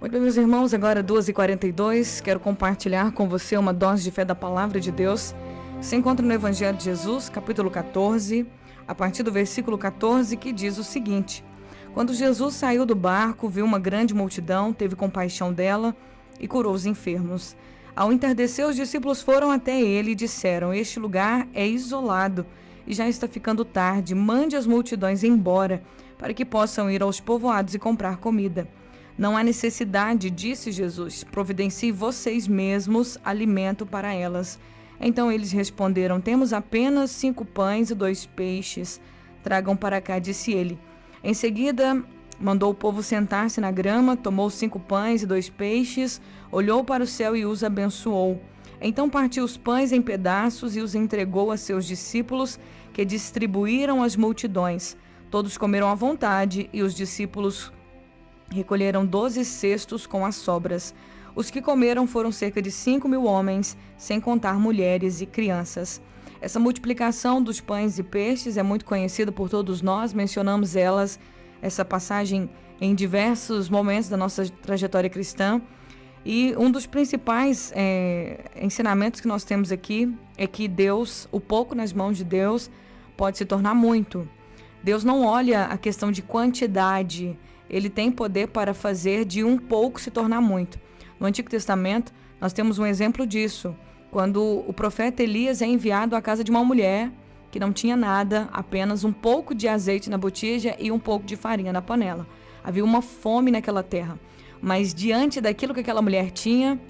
Muito bem, meus irmãos, agora 2h42, quero compartilhar com você uma dose de fé da Palavra de Deus. Se encontra no Evangelho de Jesus, capítulo 14, a partir do versículo 14, que diz o seguinte: Quando Jesus saiu do barco, viu uma grande multidão, teve compaixão dela e curou os enfermos. Ao entardecer, os discípulos foram até ele e disseram: Este lugar é isolado e já está ficando tarde, mande as multidões embora, para que possam ir aos povoados e comprar comida. Não há necessidade, disse Jesus, providencie vocês mesmos alimento para elas. Então eles responderam: Temos apenas 5 pães e 2 peixes. Tragam para cá, disse ele. Em seguida, mandou o povo sentar-se na grama, tomou 5 pães e 2 peixes, olhou para o céu e os abençoou. Então partiu os pães em pedaços e os entregou a seus discípulos, que distribuíram às multidões. Todos comeram à vontade e os discípulos recolheram 12 cestos com as sobras. Os que comeram foram cerca de 5.000 homens, sem contar mulheres e crianças. Essa multiplicação dos pães e peixes é muito conhecida por todos nós, mencionamos essa passagem em diversos momentos da nossa trajetória cristã. E um dos principais ensinamentos que nós temos aqui é que Deus, o pouco nas mãos de Deus, pode se tornar muito. Deus não olha a questão de quantidade, Ele tem poder para fazer de um pouco se tornar muito. No Antigo Testamento, nós temos um exemplo disso, quando o profeta Elias é enviado à casa de uma mulher que não tinha nada, apenas um pouco de azeite na botija e um pouco de farinha na panela. Havia uma fome naquela terra, mas diante daquilo que aquela mulher tinha,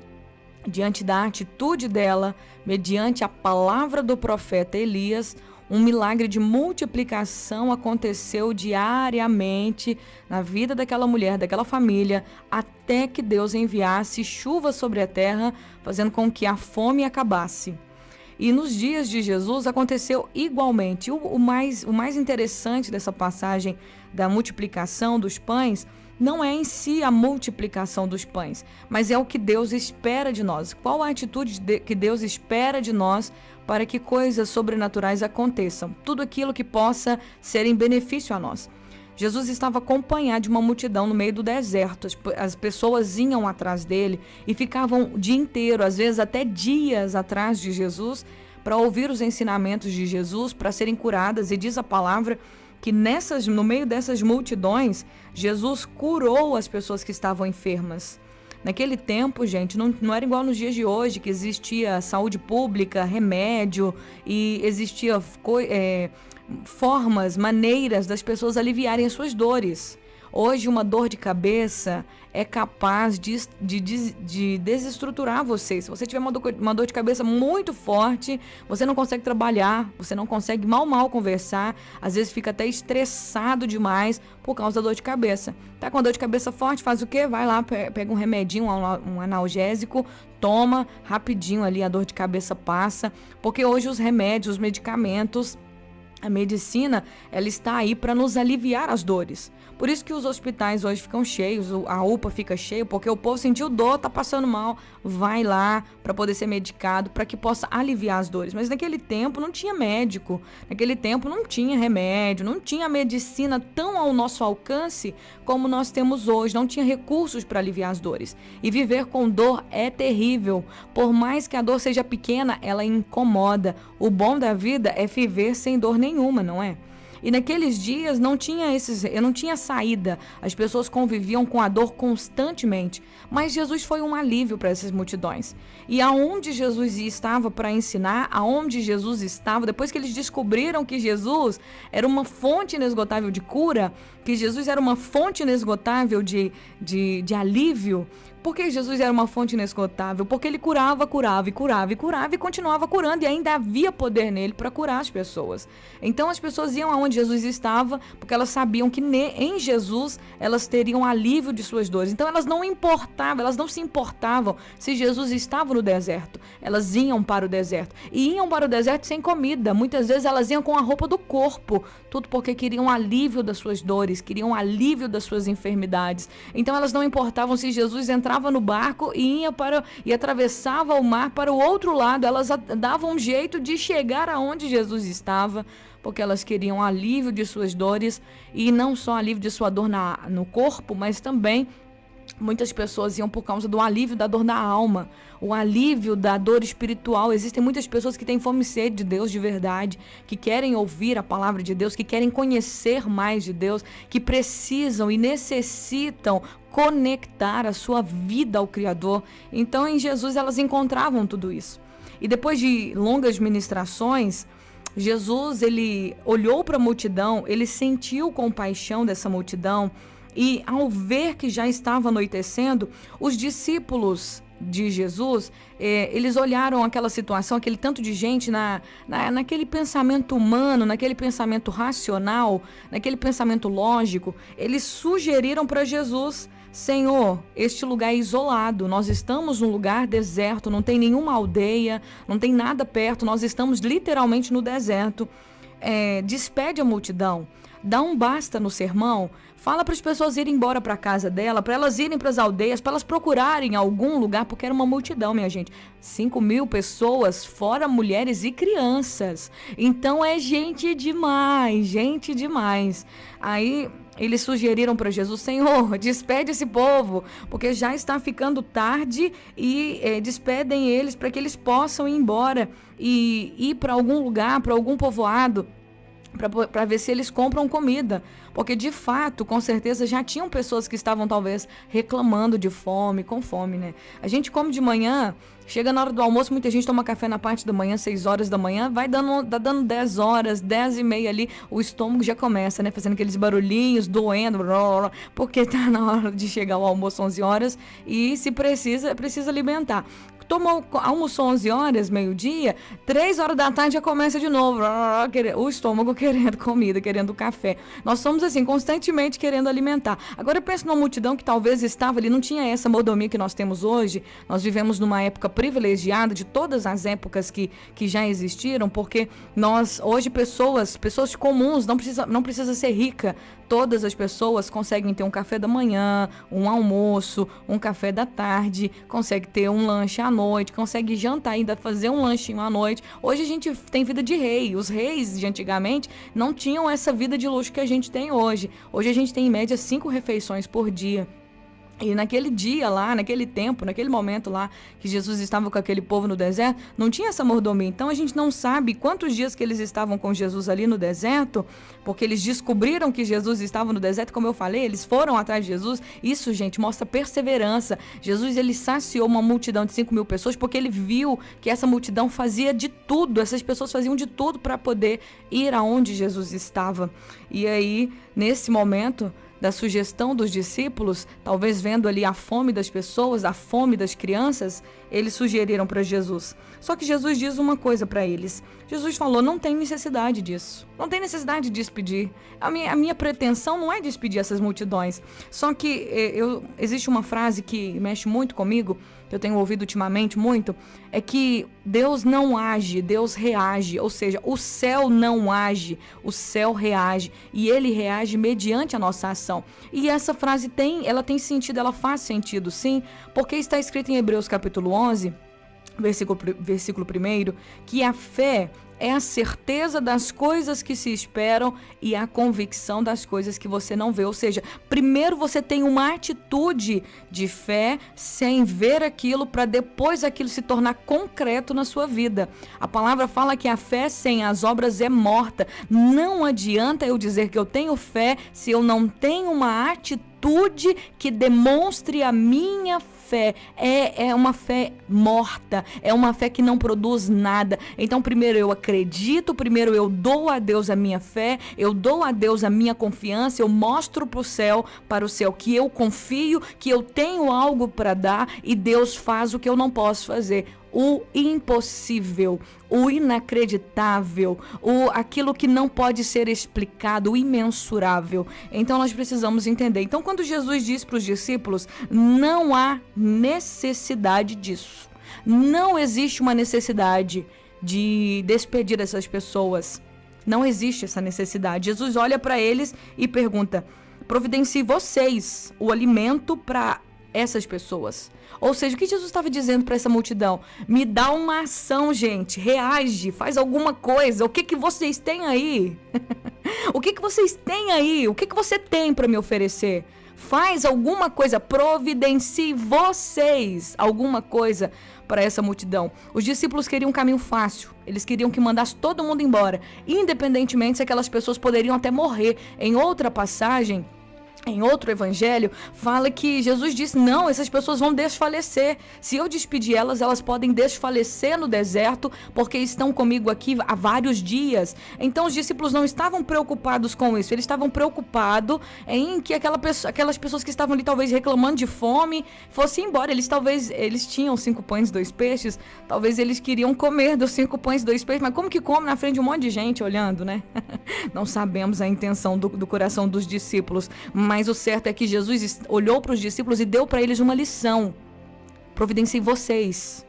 diante da atitude dela, mediante a palavra do profeta Elias, um milagre de multiplicação aconteceu diariamente na vida daquela mulher, daquela família, até que Deus enviasse chuva sobre a terra, fazendo com que a fome acabasse. E nos dias de Jesus aconteceu igualmente. O mais interessante dessa passagem da multiplicação dos pães não é em si a multiplicação dos pães, mas é o que Deus espera de nós. Qual a atitude que Deus espera de nós para que coisas sobrenaturais aconteçam? Tudo aquilo que possa ser em benefício a nós. Jesus estava acompanhado de uma multidão no meio do deserto. As pessoas iam atrás dele e ficavam o dia inteiro, às vezes até dias atrás de Jesus, para ouvir os ensinamentos de Jesus, para serem curadas. E diz a palavra que no meio dessas multidões, Jesus curou as pessoas que estavam enfermas. Naquele tempo, gente, não era igual nos dias de hoje, que existia saúde pública, remédio e existia formas, maneiras das pessoas aliviarem as suas dores. Hoje, uma dor de cabeça é capaz de desestruturar você. Se você tiver uma dor de cabeça muito forte, você não consegue trabalhar, você não consegue mal conversar, às vezes fica até estressado demais por causa da dor de cabeça. Tá com a dor de cabeça forte, faz o quê? Vai lá, pega um remedinho, um analgésico, toma rapidinho ali, a dor de cabeça passa, porque hoje os remédios, os medicamentos, a medicina, ela está aí para nos aliviar as dores. Por isso que os hospitais hoje ficam cheios, a UPA fica cheia, porque o povo sentiu dor, tá passando mal, vai lá para poder ser medicado, para que possa aliviar as dores. Mas naquele tempo não tinha médico, naquele tempo não tinha remédio, não tinha medicina tão ao nosso alcance como nós temos hoje, não tinha recursos para aliviar as dores. E viver com dor é terrível, por mais que a dor seja pequena, ela incomoda. O bom da vida é viver sem dor nenhuma, não é? E naqueles dias não tinha saída, as pessoas conviviam com a dor constantemente, mas Jesus foi um alívio para essas multidões. E aonde Jesus estava para ensinar, aonde Jesus estava, depois que eles descobriram que Jesus era uma fonte inesgotável de cura, que Jesus era uma fonte inesgotável de alívio. Por que Jesus era uma fonte inesgotável? Porque ele curava e continuava curando, e ainda havia poder nele para curar as pessoas. Então as pessoas iam aonde Jesus estava, porque elas sabiam que em Jesus elas teriam alívio de suas dores. Então elas não se importavam se Jesus estava no deserto. Elas iam para o deserto. E iam para o deserto sem comida. Muitas vezes elas iam com a roupa do corpo, tudo porque queriam alívio das suas dores, queriam alívio das suas enfermidades. Então elas não importavam se Jesus entrava no barco e atravessava o mar para o outro lado. Elas davam um jeito de chegar aonde Jesus estava, porque elas queriam alívio de suas dores, e não só alívio de sua dor no corpo, mas também Muitas pessoas iam por causa do alívio da dor da alma, o alívio da dor espiritual. Existem muitas pessoas que têm fome e sede de Deus de verdade, que querem ouvir a palavra de Deus, que querem conhecer mais de Deus, que precisam e necessitam conectar a sua vida ao Criador. Então, em Jesus, elas encontravam tudo isso. E depois de longas ministrações, Jesus, ele olhou para a multidão, ele sentiu compaixão dessa multidão. E ao ver que já estava anoitecendo, os discípulos de Jesus, eles olharam aquela situação, aquele tanto de gente naquele pensamento humano, naquele pensamento racional, naquele pensamento lógico. Eles sugeriram para Jesus: Senhor, este lugar é isolado, nós estamos num lugar deserto, não tem nenhuma aldeia, não tem nada perto, nós estamos literalmente no deserto. Despede a multidão, dá um basta no sermão, fala para as pessoas irem embora para a casa dela, para elas irem para as aldeias, para elas procurarem algum lugar, porque era uma multidão, minha gente. 5.000 pessoas, fora mulheres e crianças. Então é gente demais, gente demais. Aí eles sugeriram para Jesus: Senhor, despede esse povo, porque já está ficando tarde, e despedem eles para que eles possam ir embora e ir para algum lugar, para algum povoado, para ver se eles compram comida, porque de fato, com certeza, já tinham pessoas que estavam talvez reclamando de fome, com fome, né? A gente come de manhã, chega na hora do almoço, muita gente toma café na parte da manhã, 6 horas da manhã, tá dando 10 horas, 10 e meia ali, o estômago já começa, né? Fazendo aqueles barulhinhos, doendo, porque tá na hora de chegar o almoço 11 horas e se precisa alimentar. Almoçou 11 horas, meio-dia, 3 horas da tarde já começa de novo, o estômago querendo comida, querendo café. Nós somos assim, constantemente querendo alimentar. Agora eu penso numa multidão que talvez estava ali, não tinha essa mordomia que nós temos hoje. Nós vivemos numa época privilegiada de todas as épocas que já existiram, porque nós, hoje, pessoas comuns, não precisa ser rica, todas as pessoas conseguem ter um café da manhã, um almoço, um café da tarde, consegue ter um lanche à noite, consegue jantar ainda, fazer um lanchinho à noite. Hoje a gente tem vida de rei. Os reis de antigamente não tinham essa vida de luxo que a gente tem hoje. Hoje a gente tem em média 5 refeições por dia. E naquele dia lá, naquele tempo, naquele momento lá que Jesus estava com aquele povo no deserto, não tinha essa mordomia. Então a gente não sabe quantos dias que eles estavam com Jesus ali no deserto, porque eles descobriram que Jesus estava no deserto, como eu falei, eles foram atrás de Jesus. Isso, gente, mostra perseverança. Jesus, ele saciou uma multidão de 5.000 pessoas porque ele viu que essa multidão fazia de tudo, essas pessoas faziam de tudo para poder ir aonde Jesus estava. E aí, nesse momento da sugestão dos discípulos, talvez vendo ali a fome das pessoas, a fome das crianças, eles sugeriram para Jesus. Só que Jesus diz uma coisa para eles. Jesus falou: não tem necessidade disso. Não tem necessidade de despedir. A minha pretensão não é despedir essas multidões. Só que existe uma frase que mexe muito comigo, que eu tenho ouvido ultimamente muito, é que Deus não age, Deus reage. Ou seja, o céu não age, o céu reage. E ele reage mediante a nossa ação. E essa frase tem sentido, ela faz sentido, sim, porque está escrito em Hebreus capítulo 11, versículo 1, que a fé é a certeza das coisas que se esperam e a convicção das coisas que você não vê. Ou seja, primeiro você tem uma atitude de fé sem ver aquilo, para depois aquilo se tornar concreto na sua vida. A palavra fala que a fé sem as obras é morta. Não adianta eu dizer que eu tenho fé se eu não tenho uma atitude que demonstre a minha fé. É uma fé morta, é uma fé que não produz nada. Então primeiro eu acredito, primeiro eu dou a Deus a minha fé, eu dou a Deus a minha confiança, eu mostro para o céu que eu confio, que eu tenho algo para dar, e Deus faz o que eu não posso fazer. O impossível, o inacreditável, aquilo que não pode ser explicado, o imensurável. Então nós precisamos entender. Então quando Jesus diz para os discípulos, não há necessidade disso. Não existe uma necessidade de despedir essas pessoas. Não existe essa necessidade. Jesus olha para eles e pergunta: providencie vocês o alimento para essas pessoas. Ou seja, o que Jesus estava dizendo para essa multidão? Me dá uma ação, gente. Reage, faz alguma coisa. O que vocês têm aí? O que vocês têm aí? O que você tem para me oferecer? Faz alguma coisa, providencie vocês alguma coisa para essa multidão. Os discípulos queriam um caminho fácil, eles queriam que mandasse todo mundo embora, independentemente se aquelas pessoas poderiam até morrer. Em outra passagem, em outro evangelho, fala que Jesus disse, não, essas pessoas vão desfalecer. Se eu despedir elas, elas podem desfalecer no deserto, porque estão comigo aqui há vários dias. Então os discípulos não estavam preocupados com isso, eles estavam preocupados em que aquelas pessoas que estavam ali talvez reclamando de fome, fossem embora. Eles tinham 5 pães e 2 peixes, talvez eles queriam comer dos 5 pães e 2 peixes, mas como que come na frente de um monte de gente olhando, né? Não sabemos a intenção do coração dos discípulos, mas o certo é que Jesus olhou para os discípulos e deu para eles uma lição. Providenciem vocês.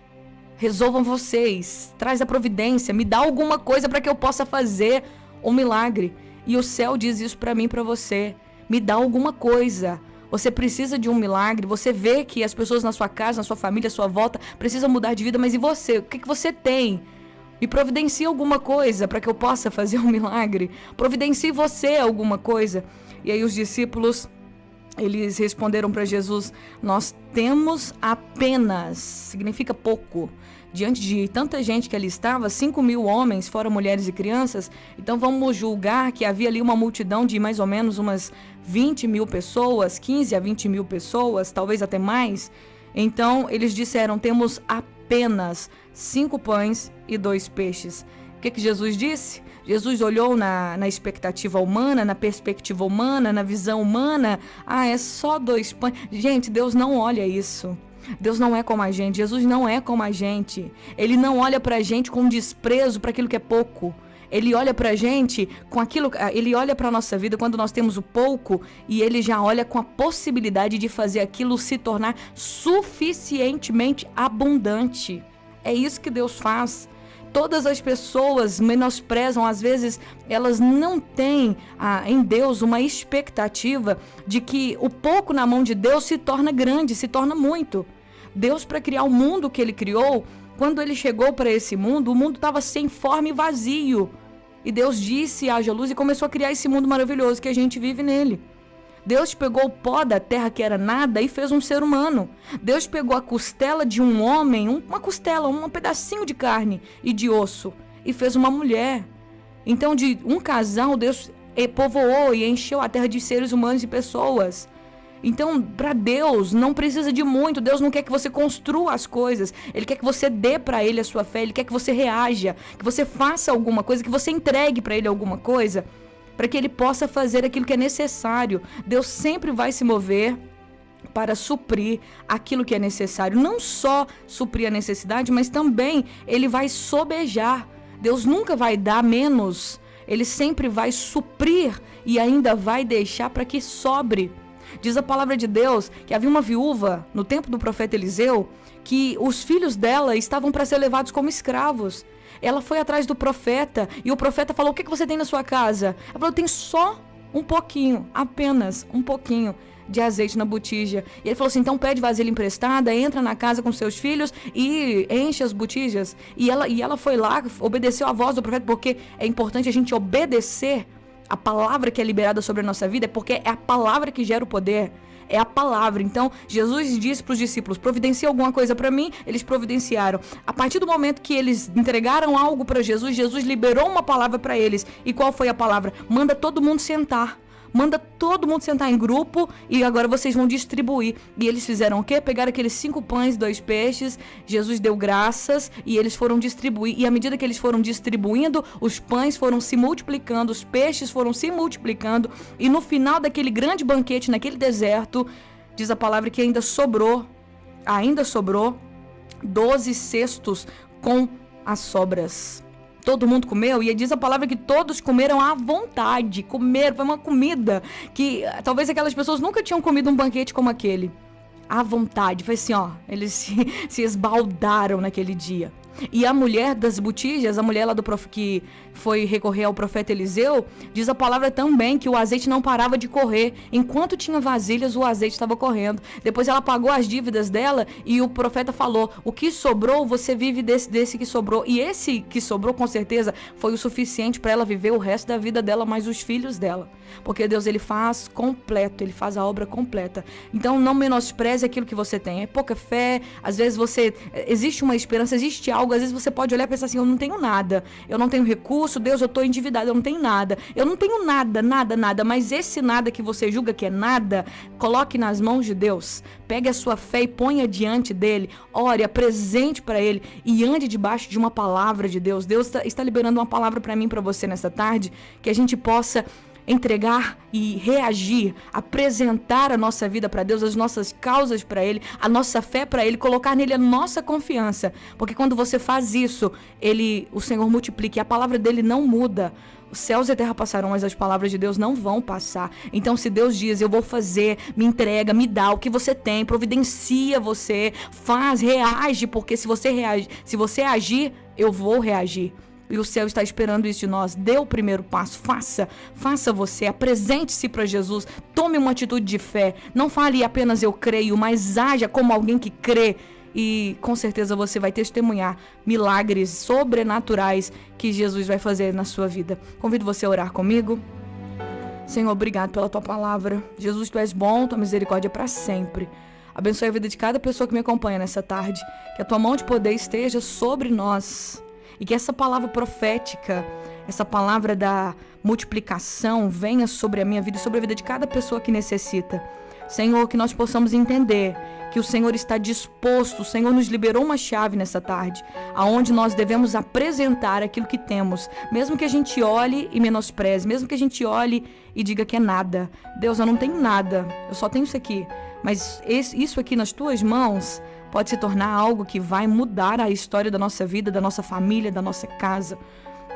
Resolvam vocês. Traz a providência. Me dá alguma coisa para que eu possa fazer um milagre. E o céu diz isso para mim e para você. Me dá alguma coisa. Você precisa de um milagre. Você vê que as pessoas na sua casa, na sua família, à sua volta, precisam mudar de vida. Mas e você? O que você tem? Me providencie alguma coisa para que eu possa fazer um milagre. Providencie você alguma coisa. E aí os discípulos, eles responderam para Jesus, nós temos apenas, significa pouco, diante de tanta gente que ali estava, 5.000 homens, fora mulheres e crianças, então vamos julgar que havia ali uma multidão de mais ou menos umas 20.000 pessoas, 15 a 20.000 pessoas, talvez até mais. Então eles disseram, temos apenas 5 pães e 2 peixes. O que Jesus disse? Jesus olhou na expectativa humana, na perspectiva humana, na visão humana. Ah, é só 2 pães. Gente, Deus não olha isso. Deus não é como a gente. Jesus não é como a gente. Ele não olha pra gente com desprezo para aquilo que é pouco. Ele olha pra gente com aquilo, ele olha pra nossa vida quando nós temos o pouco e ele já olha com a possibilidade de fazer aquilo se tornar suficientemente abundante. É isso que Deus faz. Todas as pessoas menosprezam, às vezes elas não têm em Deus uma expectativa de que o pouco na mão de Deus se torna grande, se torna muito. Deus, para criar o mundo que ele criou, quando ele chegou para esse mundo, o mundo estava sem forma e vazio. E Deus disse, haja luz, e começou a criar esse mundo maravilhoso que a gente vive nele. Deus pegou o pó da terra que era nada e fez um ser humano. Deus pegou a costela de um homem, uma costela, um pedacinho de carne e de osso, e fez uma mulher. Então de um casal Deus povoou e encheu a terra de seres humanos e pessoas. Então para Deus não precisa de muito. Deus não quer que você construa as coisas. Ele quer que você dê para ele a sua fé. Ele quer que você reaja, que você faça alguma coisa, que você entregue para ele alguma coisa, para que ele possa fazer aquilo que é necessário. Deus sempre vai se mover para suprir aquilo que é necessário. Não só suprir a necessidade, mas também ele vai sobejar. Deus nunca vai dar menos. Ele sempre vai suprir e ainda vai deixar para que sobre. Diz a palavra de Deus que havia uma viúva no tempo do profeta Eliseu, que os filhos dela estavam para ser levados como escravos. Ela foi atrás do profeta e o profeta falou, o que você tem na sua casa? Ela falou, tem só um pouquinho, apenas um pouquinho de azeite na botija. E ele falou assim, então pede vasilha emprestada, entra na casa com seus filhos e enche as botijas. E ela foi lá, obedeceu a voz do profeta, porque é importante a gente obedecer a palavra que é liberada sobre a nossa vida, porque é a palavra que gera o poder. É a palavra. Então, Jesus disse para os discípulos, providencia alguma coisa para mim, eles providenciaram. A partir do momento que eles entregaram algo para Jesus, Jesus liberou uma palavra para eles. E qual foi a palavra? Manda todo mundo sentar. Manda todo mundo sentar em grupo e agora vocês vão distribuir. E eles fizeram o quê? Pegaram aqueles 5 pães, 2 peixes, Jesus deu graças e eles foram distribuir. E à medida que eles foram distribuindo, os pães foram se multiplicando, os peixes foram se multiplicando. E no final daquele grande banquete, naquele deserto, diz a palavra que ainda sobrou 12 cestos com as sobras. Todo mundo comeu, e diz a palavra que todos comeram à vontade. Comeram, foi uma comida que talvez aquelas pessoas nunca tinham comido um banquete como aquele. À vontade, foi assim, ó, eles se esbaldaram naquele dia. E a mulher das botijas, a mulher lá que foi recorrer ao profeta Eliseu, diz a palavra também que o azeite não parava de correr. Enquanto tinha vasilhas, o azeite estava correndo. Depois ela pagou as dívidas dela e o profeta falou: o que sobrou, você vive desse que sobrou. E esse que sobrou, com certeza, foi o suficiente para ela viver o resto da vida dela, mais os filhos dela. Porque Deus, ele faz completo, ele faz a obra completa. Então não menospreze aquilo que você tem. É pouca fé, às vezes existe uma esperança, existe algo, às vezes você pode olhar e pensar assim: eu não tenho nada, eu não tenho recurso, Deus, eu estou endividado, eu não tenho nada, eu não tenho nada, mas esse nada que você julga que é nada, coloque nas mãos de Deus, pegue a sua fé e ponha diante dele, ore, apresente para ele e ande debaixo de uma palavra de Deus. Deus está liberando uma palavra para mim, para você nessa tarde, que a gente possa entregar e reagir, apresentar a nossa vida para Deus, as nossas causas para Ele, a nossa fé para Ele, colocar nele a nossa confiança, porque quando você faz isso, o Senhor multiplica e a palavra dele não muda. Os céus e a terra passarão, mas as palavras de Deus não vão passar. Então, se Deus diz: eu vou fazer, me entrega, me dá o que você tem, providencia você, faz, reage, porque se você agir, eu vou reagir. E o céu está esperando isso de nós. Dê o primeiro passo, faça você, apresente-se para Jesus, tome uma atitude de fé. Não fale apenas eu creio, mas haja como alguém que crê. E com certeza você vai testemunhar milagres sobrenaturais que Jesus vai fazer na sua vida. Convido você a orar comigo. Senhor, obrigado pela tua palavra. Jesus, tu és bom, tua misericórdia é para sempre. Abençoe a vida de cada pessoa que me acompanha nessa tarde. Que a tua mão de poder esteja sobre nós. E que essa palavra profética, essa palavra da multiplicação venha sobre a minha vida e sobre a vida de cada pessoa que necessita. Senhor, que nós possamos entender que o Senhor está disposto, o Senhor nos liberou uma chave nessa tarde, aonde nós devemos apresentar aquilo que temos, mesmo que a gente olhe e menospreze, mesmo que a gente olhe e diga que é nada. Deus, eu não tenho nada, eu só tenho isso aqui. Mas isso aqui nas tuas mãos pode se tornar algo que vai mudar a história da nossa vida, da nossa família, da nossa casa.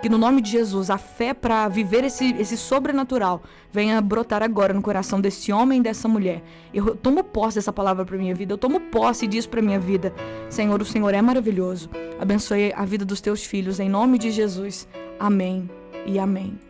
Que no nome de Jesus, a fé para viver esse sobrenatural venha brotar agora no coração desse homem e dessa mulher. Eu tomo posse dessa palavra para minha vida, eu tomo posse disso para minha vida. Senhor, o Senhor é maravilhoso. Abençoe a vida dos teus filhos, em nome de Jesus. Amém e amém.